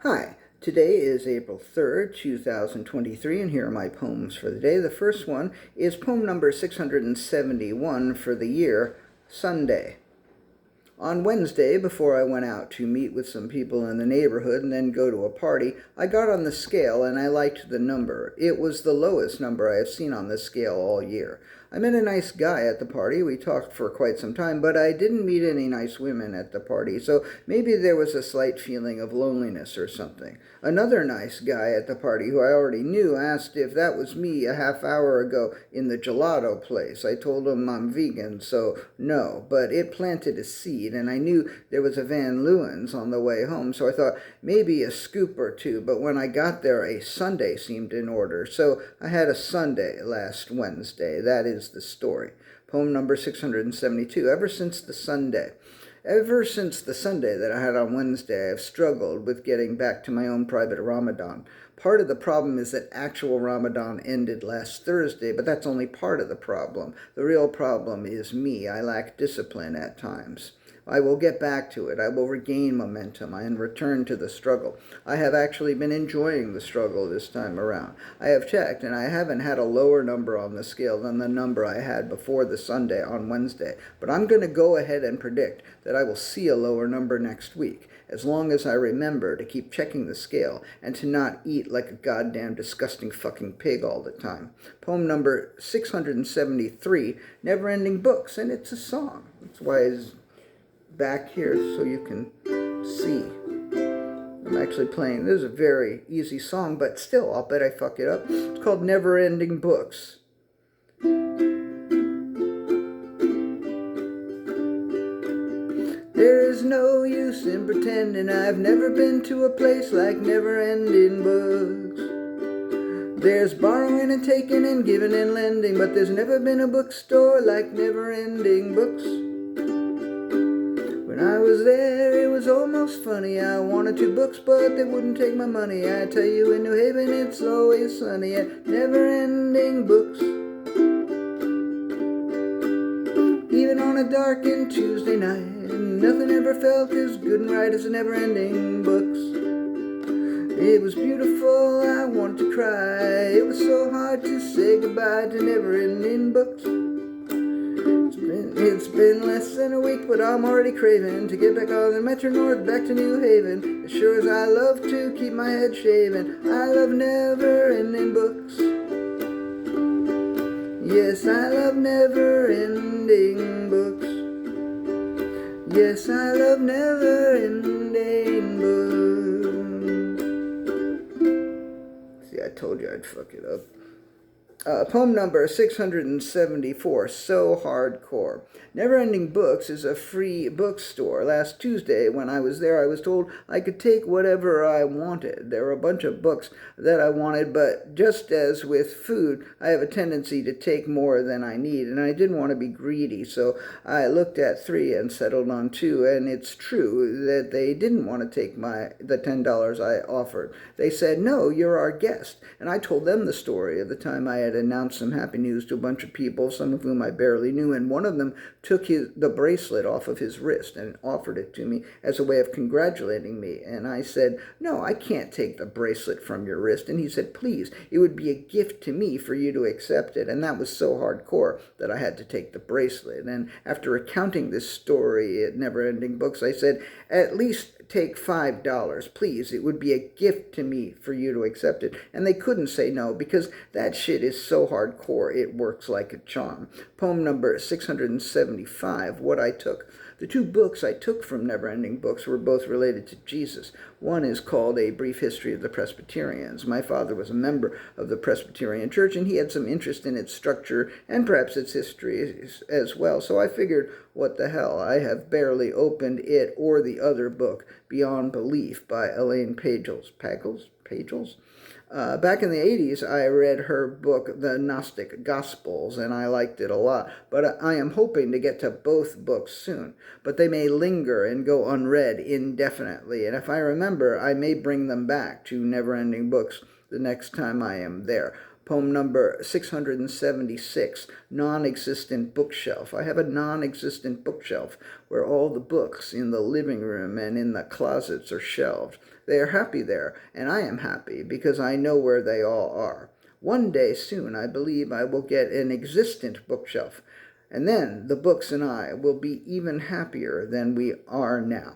Hi, today is April 3rd, 2023, and here are my poems for the day. The first one is poem number 671 for the year, Sundae. On Wednesday, before I went out to meet with some people in the neighborhood and then go to a party, I got on the scale and I liked the number. It was the lowest number I have seen on the scale all year. I met a nice guy at the party. We talked for quite some time, but I didn't meet any nice women at the party, so maybe there was a slight feeling of loneliness or something. Another nice guy at the party who I already knew asked if that was me a half hour ago in the gelato place. I told him I'm vegan, so no, but it planted a seed, and I knew there was a Van Leeuwen's on the way home, so I thought maybe a scoop or two, but when I got there, a sundae seemed in order, so I had a sundae last Wednesday. That is the story. Poem number 672. Ever since the Sunday that I had on Wednesday, I've struggled with getting back to my own private Ramadan. Part of the problem is that actual Ramadan ended last Thursday, but that's only part of the problem. The real problem is me. I lack discipline at times. I will get back to it. I will regain momentum and return to the struggle. I have actually been enjoying the struggle this time around. I have checked, and I haven't had a lower number on the scale than the number I had before the Sunday on Wednesday. But I'm going to go ahead and predict that I will see a lower number next week, as long as I remember to keep checking the scale and to not eat like a goddamn disgusting fucking pig all the time. Poem number 673, Never Ending Books, and it's a song. That's why it's back here so you can see. I'm actually playing. This is a very easy song, but still, I'll bet I fuck it up. It's called Never Ending Books. There is no use in pretending I've never been to a place like never-ending books. There's borrowing and taking and giving and lending, but there's never been a bookstore like never-ending books. When I was there, it was almost funny. I wanted 2 books, but they wouldn't take my money. I tell you, in New Haven, it's always sunny at never-ending books. Even on a darkened Tuesday night, nothing ever felt as good and right as the never-ending books. It was beautiful, I wanted to cry. It was so hard to say goodbye to never-ending books. It's been less than a week, but I'm already craving to get back on the Metro North back to New Haven. As sure as I love to keep my head shaven, I love never-ending books. Yes, I love never-ending books. Yes, I love never-ending books. See, I told you I'd fuck it up. Poem number 674, So Hardcore. Neverending Books is a free bookstore. Last Tuesday, when I was there, I was told I could take whatever I wanted. There were a bunch of books that I wanted, but just as with food, I have a tendency to take more than I need, and I didn't want to be greedy, so I looked at 3 and settled on 2, and it's true that they didn't want to take the $10 I offered. They said, "No, you're our guest," and I told them the story of the time I had announced some happy news to a bunch of people, some of whom I barely knew, and one of them took the bracelet off of his wrist and offered it to me as a way of congratulating me. And I said, "No, I can't take the bracelet from your wrist." And he said, "Please, it would be a gift to me for you to accept it." And that was so hardcore that I had to take the bracelet. And after recounting this story at Neverending Books, I said, "At least take $5, please. It would be a gift to me for you to accept it." And they couldn't say no, because that shit is so hardcore, it works like a charm. Poem number 675, What I Took. The 2 books I took from Neverending Books were both related to Jesus. One is called A Brief History of the Presbyterians. My father was a member of the Presbyterian Church, and he had some interest in its structure and perhaps its history as well. So I figured, what the hell, I have barely opened it or the other book, Beyond Belief by Elaine Pagels. Back in the 80s, I read her book, The Gnostic Gospels, and I liked it a lot. But I am hoping to get to both books soon. But they may linger and go unread indefinitely. And if I remember, I may bring them back to Neverending Books the next time I am there. Poem number 676, Non-Existent Bookshelf. I have a non-existent bookshelf where all the books in the living room and in the closets are shelved. They are happy there, and I am happy because I know where they all are. One day soon, I believe I will get an existent bookshelf, and then the books and I will be even happier than we are now.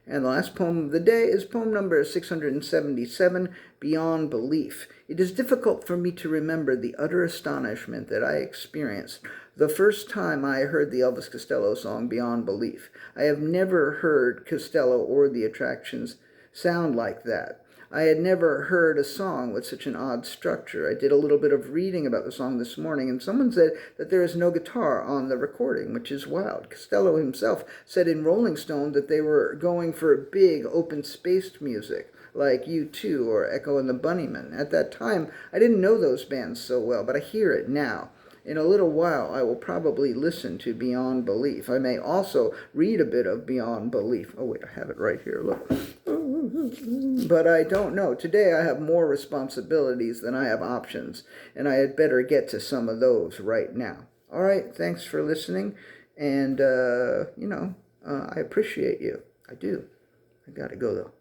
And the last poem of the day is poem number 677, Beyond Belief. It is difficult for me to remember the utter astonishment that I experienced the first time I heard the Elvis Costello song Beyond Belief. I have never heard Costello or the Attractions sound like that. I had never heard a song with such an odd structure. I did a little bit of reading about the song this morning, and someone said that there is no guitar on the recording, which is wild. Costello himself said in Rolling Stone that they were going for big, open-spaced music, like U2 or Echo and the Bunnymen. At that time, I didn't know those bands so well, but I hear it now. In a little while, I will probably listen to Beyond Belief. I may also read a bit of Beyond Belief. Oh, wait, I have it right here. Look. But I don't know. Today I have more responsibilities than I have options, and I had better get to some of those right now. All right, thanks for listening, and, I appreciate you. I do. I gotta go, though.